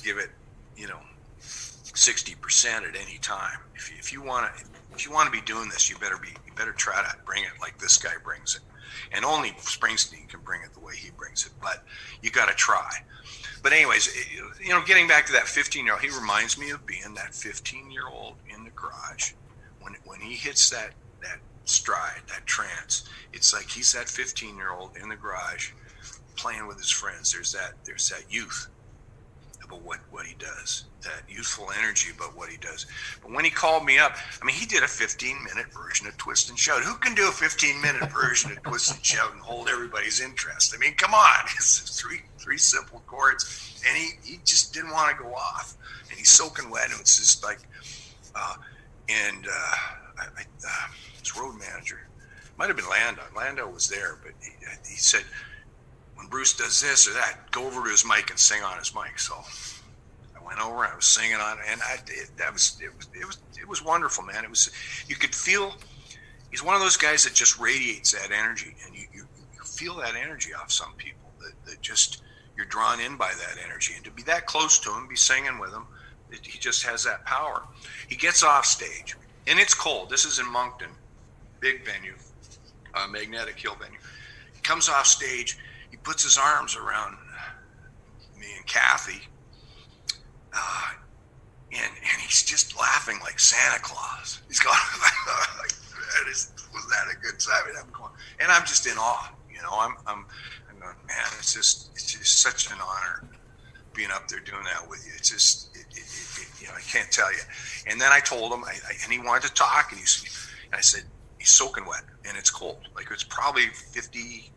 give it, you know, 60% at any time. If you want to be doing this, you better try to bring it like this guy brings it. And only Springsteen can bring it the way he brings it, but you got to try. But anyways, you know, getting back to that 15-year-old, he reminds me of being that 15-year-old in the garage. When he hits that stride, that trance, it's like he's that 15-year-old in the garage playing with his friends. There's that youth about what he does, that youthful energy about what he does. But when he called me up, I mean, he did a 15-minute version of Twist and Shout. Who can do a 15-minute version of Twist and Shout and hold everybody's interest? I mean, come on. It's three simple chords, and he just didn't want to go off. And he's soaking wet, and it's just like, his road manager, might have been Landau. Landau was there, but he said, when Bruce does this or that, go over to his mic and sing on his mic. So I went over and I was singing on it, and it was wonderful, man. It was, you could feel, he's one of those guys that just radiates that energy, and you feel that energy off some people that just, you're drawn in by that energy, and to be that close to him, be singing with him, he just has that power. He gets off stage, and it's cold. This is in Moncton, big venue, Magnetic Hill venue. He comes off stage. He puts his arms around me and Kathy, and he's just laughing like Santa Claus. He's going, was that a good time? And I'm just in awe. You know, I'm going, man, it's just such an honor being up there doing that with you. It's just, you know, I can't tell you. And then I told him, and he wanted to talk, and I said, he's soaking wet, and it's cold. Like, it's probably 50,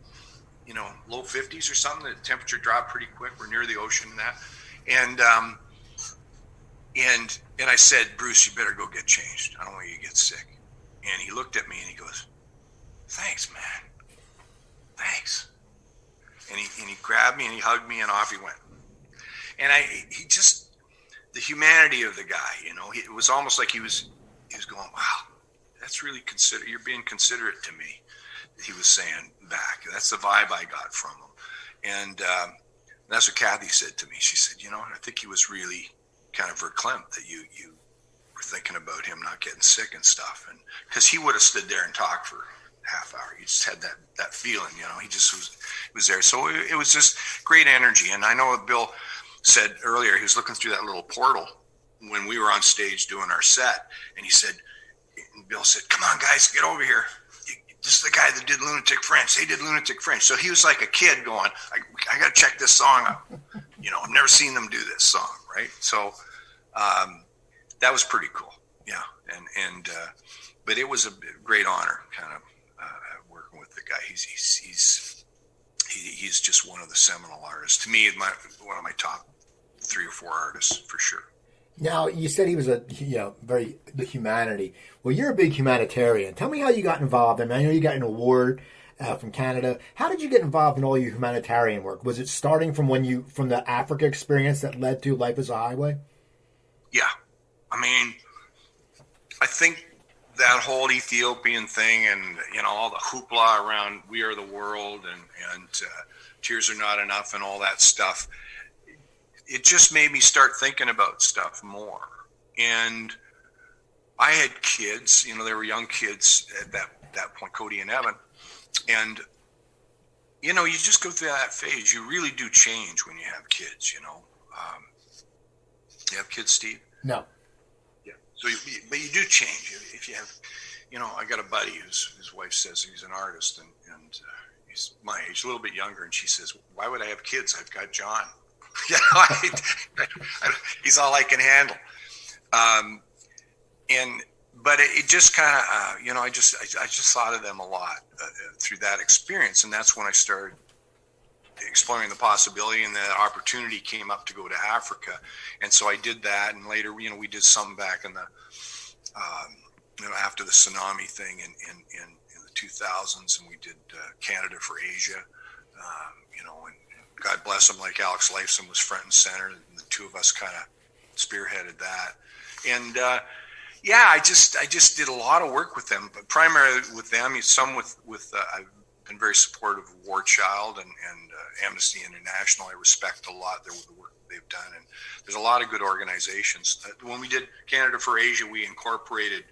you know, low 50s or something. The temperature dropped pretty quick. We're near the ocean and that. And I said, Bruce, you better go get changed. I don't want you to get sick. And he looked at me and he goes, thanks, man. Thanks. And he grabbed me and he hugged me, and off he went. And he just, the humanity of the guy, you know, it was almost like he was going, wow, that's really you're being considerate to me. He was saying back. That's the vibe I got from him. And that's what Kathy said to me. She said, you know, I think he was really kind of verklempt that you were thinking about him not getting sick and stuff. And because he would have stood there and talked for half hour. He just had that feeling, you know, he just was there. So it was just great energy. And I know what Bill said earlier, he was looking through that little portal when we were on stage doing our set. And Bill said, come on, guys, get over here. This is the guy that did Lunatic Fringe. They did Lunatic Fringe. So he was like a kid going, I got to check this song out. You know, I've never seen them do this song, right? So that was pretty cool. Yeah. But it was a great honor kind of working with the guy. He's just one of the seminal artists. To me, one of my top 3 or 4 artists for sure. Now, you said he was the humanity. Well, you're a big humanitarian. Tell me how you got involved. I mean, I know you got an award from Canada. How did you get involved in all your humanitarian work? Was it starting from from the Africa experience that led to Life is a Highway? Yeah. I mean, I think that whole Ethiopian thing and, all the hoopla around We Are the World and Tears Are Not Enough and all that stuff, it just made me start thinking about stuff more. And I had kids, they were young kids at that point, Cody and Evan. And, you just go through that phase. You really do change when you have kids, You have kids, Steve? No. Yeah. So, but you do change. If you have, I got a buddy his wife says he's an artist and he's my age, a little bit younger. And she says, why would I have kids? I've got John. He's all I can handle. But it just kind of, I just thought of them a lot through that experience. And that's when I started exploring the possibility, and that opportunity came up to go to Africa. And so I did that. And later, we did something back in the, after the tsunami thing in the 2000s, and we did Canada for Asia, and God bless him, like Alex Lifeson was front and center, and the two of us kind of spearheaded that. And, I just did a lot of work with them, but primarily with them, some with I've been very supportive of War Child and Amnesty International. I respect a lot the work they've done, and there's a lot of good organizations. When we did Canada for Asia, we incorporated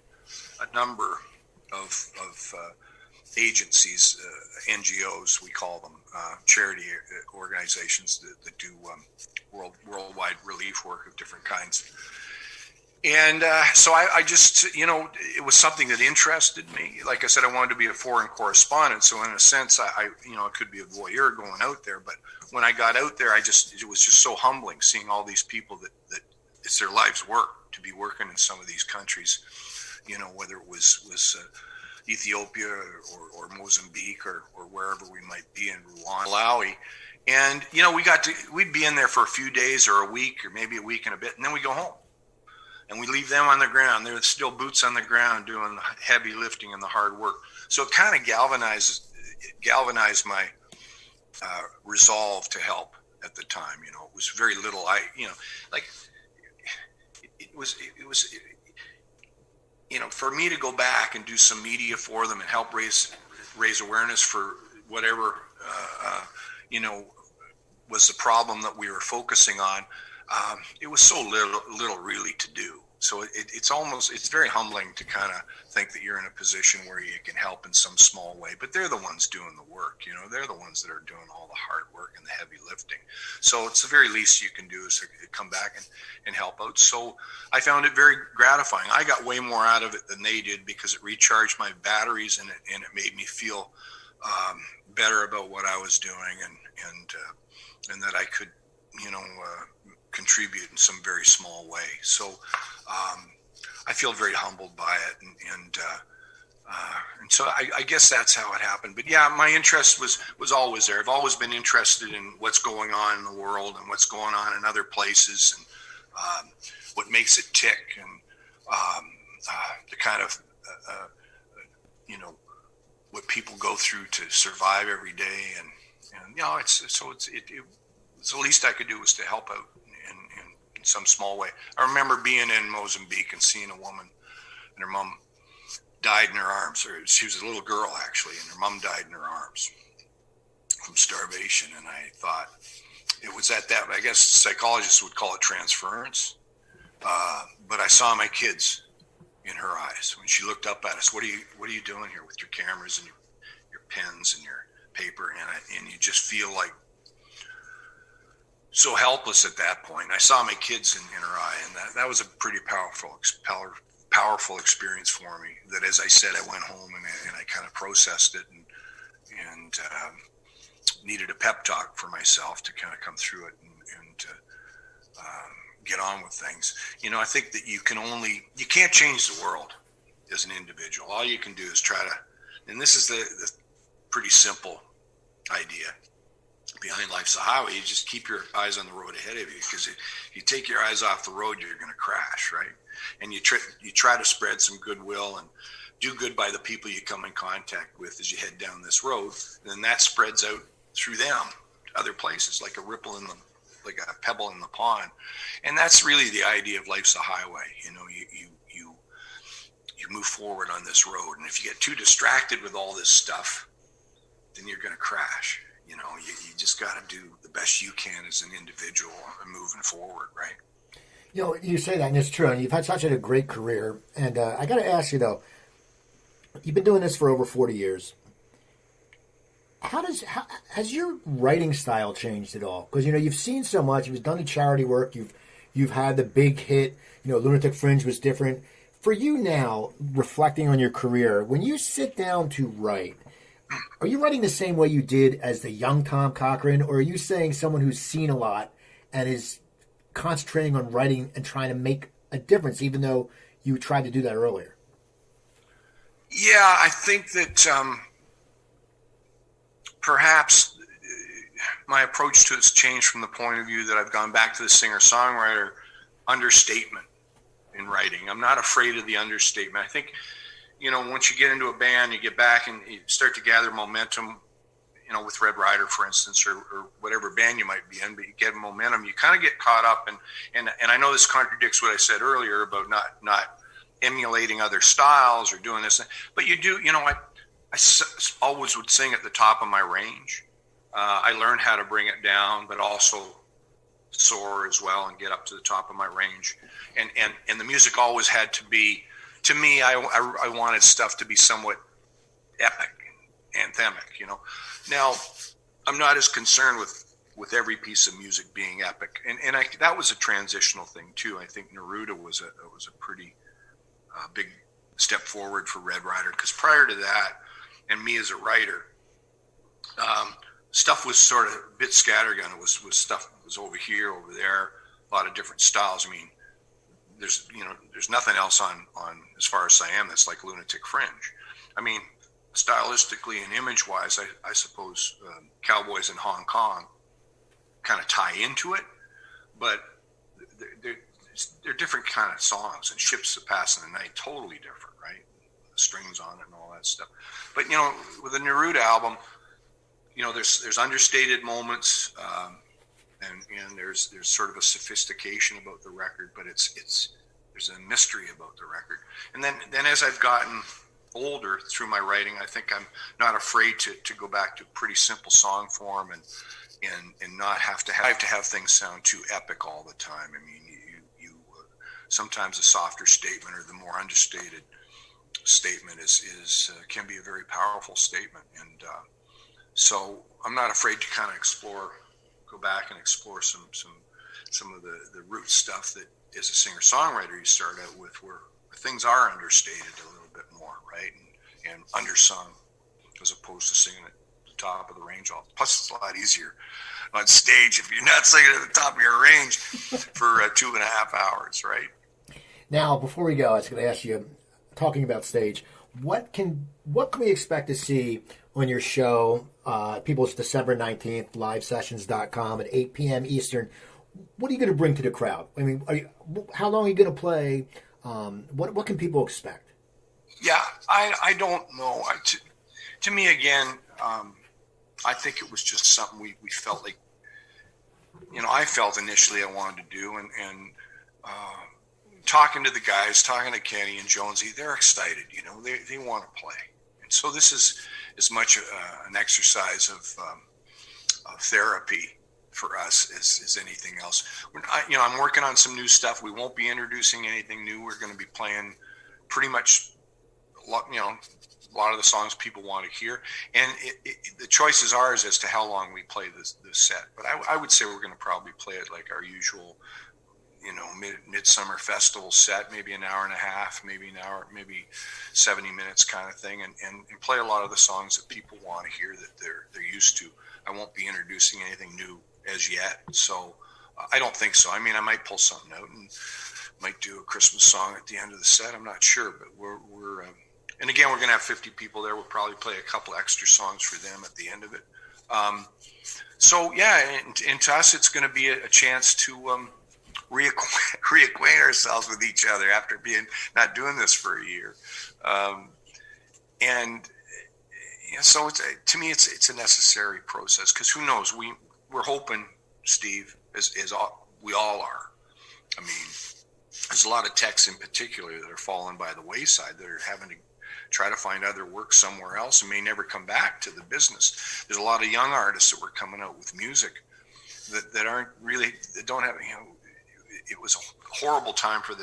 a number of agencies, NGOs, we call them, charity organizations that do worldwide relief work of different kinds. And so I just, it was something that interested me. Like I said, I wanted to be a foreign correspondent. So in a sense, I could be a voyeur going out there. But when I got out there, it was just so humbling seeing all these people that it's their life's work to be working in some of these countries, whether it was Ethiopia or Mozambique or wherever we might be in Rwanda, Malawi. And, we'd be in there for a few days or a week or maybe a week and a bit, and then we go home. And we leave them on the ground. They're still boots on the ground doing the heavy lifting and the hard work. So it kind of galvanized my resolve to help at the time. It was very little. It was for me to go back and do some media for them and help raise awareness for whatever was the problem that we were focusing on. It was so little really to do. So it's very humbling to kind of think that you're in a position where you can help in some small way, but they're the ones doing the work, they're the ones that are doing all the hard work and the heavy lifting. So it's the very least you can do is to come back and help out. So I found it very gratifying. I got way more out of it than they did because it recharged my batteries and it made me feel better about what I was doing and that I could, contribute in some very small way. So I feel very humbled by it, and so I guess that's how it happened. But yeah, my interest was always there. I've always been interested in what's going on in the world and what's going on in other places, and what makes it tick, and the kind of what people go through to survive every day, and it's the least I could do was to help out in some small way. I remember being in Mozambique and seeing a woman, and her mom died in her arms. Or she was a little girl, actually, and her mom died in her arms from starvation. And I thought it was at that, I guess psychologists would call it transference. But I saw my kids in her eyes when she looked up at us. What are you doing here with your cameras and your pens and your paper? And you just feel like so helpless at that point. I saw my kids in her eye, and that was a pretty powerful experience for me. That, as I said, I went home and I kind of processed it and needed a pep talk for myself to kind of come through it and to get on with things. I think that you can't change the world as an individual. All you can do is try to, and this is the pretty simple idea behind Life's a Highway. You just keep your eyes on the road ahead of you, because if you take your eyes off the road, you're going to crash, right? And you try to spread some goodwill and do good by the people you come in contact with as you head down this road, then that spreads out through them to other places, like a ripple in the, like a pebble in the pond. And that's really the idea of life's a highway. You know, you move forward on this road, and if you get too distracted with all this stuff, then you're going to crash. You know, you just got to do the best you can as an individual and moving forward, right? You know, you say that, and it's true. And you've had such a great career. And I got to ask you, though, you've been doing this for over 40 years. Has your writing style changed at all? Because, you know, you've seen so much. You've done the charity work. You've had the big hit. You know, Lunatic Fringe was different. For you now, reflecting on your career, when you sit down to write, are you writing the same way you did as the young Tom Cochrane, or are you saying someone who's seen a lot and is concentrating on writing and trying to make a difference, even though you tried to do that earlier? Yeah, I think that perhaps my approach to it's changed from the point of view that I've gone back to the singer-songwriter understatement in writing. I'm not afraid of the understatement. I think, you know, once you get into a band, you get back and you start to gather momentum, you know, with Red Rider, for instance, or whatever band you might be in, but you get momentum, you kind of get caught up. And I know this contradicts what I said earlier about not emulating other styles or doing this, but you do, you know, I always would sing at the top of my range. I learned how to bring it down, but also soar as well and get up to the top of my range. And the music always had to be, to me, I wanted stuff to be somewhat epic, anthemic, you know. Now, I'm not as concerned with every piece of music being epic. And that was a transitional thing too. I think Neruda was a pretty big step forward for Red Rider, because prior to that, and me as a writer, stuff was sort of a bit scattergun. It was stuff that was over here, over there, a lot of different styles. I mean, there's nothing else on as far as I am that's like Lunatic Fringe. I mean, stylistically and image-wise, I suppose Cowboys in Hong Kong kind of tie into it, but they're different kind of songs. And Ships That Pass in the Night, totally different, right? The strings on it and all that stuff. But, you know, with the Neruda album, you know, there's understated moments, and there's sort of a sophistication about the record, but there's a mystery about the record. And then as I've gotten older through my writing, I think I'm not afraid to go back to pretty simple song form and not have to have things sound too epic all the time. I mean, you sometimes a softer statement or the more understated statement is can be a very powerful statement. And so I'm not afraid to kind of go back and explore some of the root stuff that as a singer-songwriter you start out with, where things are understated a little bit more, right? And undersung, as opposed to singing at the top of the range. Plus, it's a lot easier on stage if you're not singing at the top of your range for 2.5 hours, right? Now, before we go, I was going to ask you, talking about stage, what can we expect to see on your show? People's December 19th, livesessions.com at 8 p.m. Eastern. What are you going to bring to the crowd? I mean, how long are you going to play? What can people expect? Yeah, I don't know. To me, again, I think it was just something we felt like, you know, I felt initially I wanted to do, and talking to the guys, talking to Kenny and Jonesy, they're excited, you know, they want to play. And so this is as much an exercise of therapy for us as anything else. You know, I'm working on some new stuff. We won't be introducing anything new. We're going to be playing pretty much, you know, a lot of the songs people want to hear. And the choice is ours as to how long we play this set. But I would say we're going to probably play it like our usual, you know, midsummer festival set, maybe an hour and a half, maybe an hour, maybe 70 minutes kind of thing, and play a lot of the songs that people want to hear that they're used to. I won't be introducing anything new as yet, so I don't think so. I mean, I might pull something out and might do a Christmas song at the end of the set. I'm not sure, but we're and again, we're going to have 50 people there. We'll probably play a couple extra songs for them at the end of it. So yeah, and to us, it's going to be a chance to reacquaint ourselves with each other after not doing this for a year. And so to me, it's a necessary process, because who knows? We're hoping, Steve, as we all are. I mean, there's a lot of techs in particular that are falling by the wayside, that are having to try to find other work somewhere else and may never come back to the business. There's a lot of young artists that were coming out with music that aren't really, that don't have, it was a horrible time for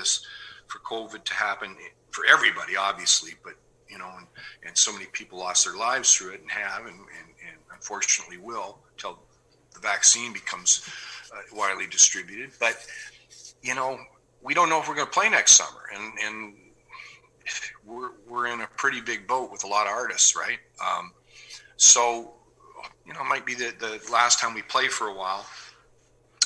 COVID to happen for everybody, obviously, but, and so many people lost their lives through it, and have, and unfortunately will, until the vaccine becomes widely distributed. But, we don't know if we're going to play next summer, and we're in a pretty big boat with a lot of artists, right? So, it might be the last time we play for a while.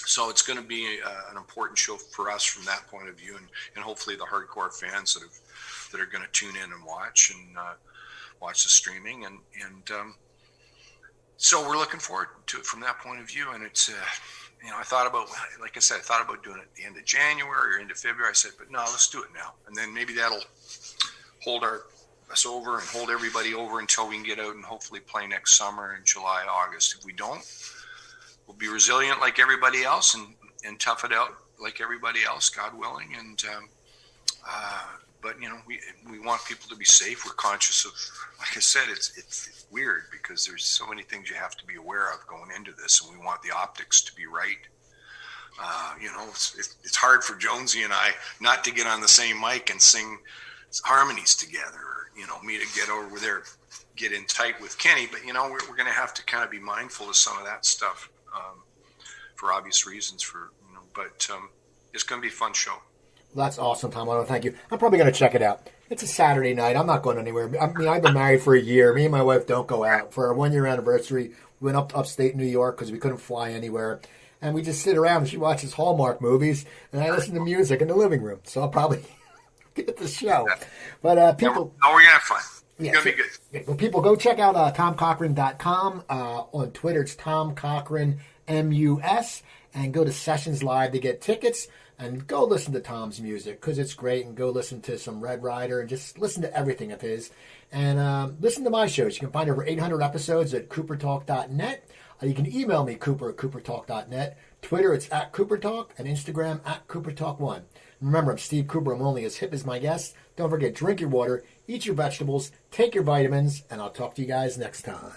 So it's going to be an important show for us from that point of view, and hopefully the hardcore fans that are going to tune in and watch the streaming, and so we're looking forward to it from that point of view. And it's I thought about, like I said, doing it at the end of January or end of February. I said, but no, let's do it now, and then maybe that'll hold us over and hold everybody over until we can get out and hopefully play next summer in July, August. If we don't, we'll be resilient like everybody else, and tough it out like everybody else, God willing. And but we want people to be safe. We're conscious of, like I said, it's weird because there's so many things you have to be aware of going into this, and we want the optics to be right. It's hard for Jonesy and I not to get on the same mic and sing harmonies together, or me to get over there, get in tight with Kenny. But we're going to have to kind of be mindful of some of that stuff for obvious reasons. But it's going to be a fun show. That's awesome, Tom. I want to thank you. I'm probably going to check it out. It's a Saturday night. I'm not going anywhere. I mean, I've been married for a year. Me and my wife don't go out. For our 1-year anniversary, we went up to upstate New York because we couldn't fly anywhere. And we just sit around and she watches Hallmark movies, and I listen to music in the living room. So I'll probably get at the show. But people... No, we're going to have fun. It's Yeah, going to be good. Yeah, well, people, go check out TomCochrane.com. On Twitter, it's Tom Cochrane, MUS. And go to Sessions Live to get tickets. And go listen to Tom's music because it's great. And go listen to some Red Rider and just listen to everything of his. And listen to my shows. You can find over 800 episodes at coopertalk.net. You can email me, Cooper at coopertalk.net. Twitter, it's at CooperTalk. And Instagram, at CooperTalk1. Remember, I'm Steve Cooper. I'm only as hip as my guests. Don't forget, drink your water, eat your vegetables, take your vitamins, and I'll talk to you guys next time.